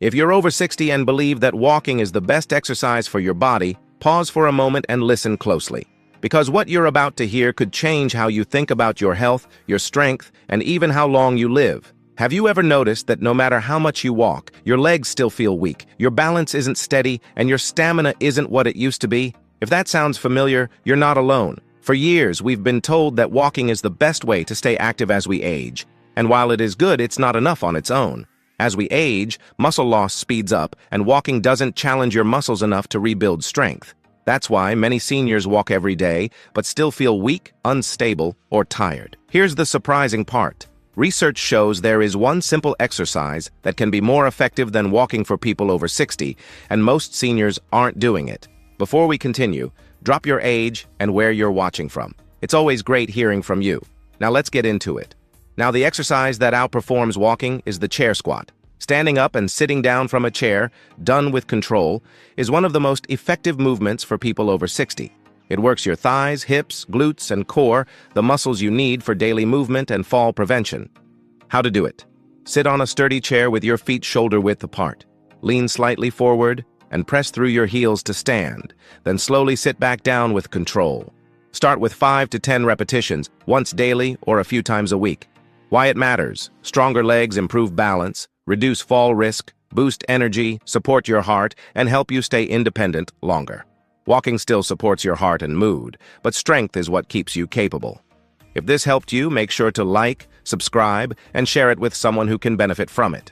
If you're over 60 and believe that walking is the best exercise for your body, pause for a moment and listen closely. Because what you're about to hear could change how you think about your health, your strength, and even how long you live. Have you ever noticed that no matter how much you walk, your legs still feel weak, your balance isn't steady, and your stamina isn't what it used to be? If that sounds familiar, you're not alone. For years, we've been told that walking is the best way to stay active as we age. And while it is good, it's not enough on its own. As we age, muscle loss speeds up, and walking doesn't challenge your muscles enough to rebuild strength. That's why many seniors walk every day, but still feel weak, unstable, or tired. Here's the surprising part. Research shows there is one simple exercise that can be more effective than walking for people over 60, and most seniors aren't doing it. Before we continue, drop your age and where you're watching from. It's always great hearing from you. Now let's get into it. Now, the exercise that outperforms walking is the chair squat. Standing up and sitting down from a chair, done with control, is one of the most effective movements for people over 60. It works your thighs, hips, glutes, and core, the muscles you need for daily movement and fall prevention. How to do it. Sit on a sturdy chair with your feet shoulder-width apart. Lean slightly forward and press through your heels to stand, then slowly sit back down with control. Start with 5 to 10 repetitions, once daily or a few times a week. Why it matters: stronger legs improve balance, reduce fall risk, boost energy, support your heart, and help you stay independent longer. Walking still supports your heart and mood, but strength is what keeps you capable. If this helped you, make sure to like, subscribe, and share it with someone who can benefit from it.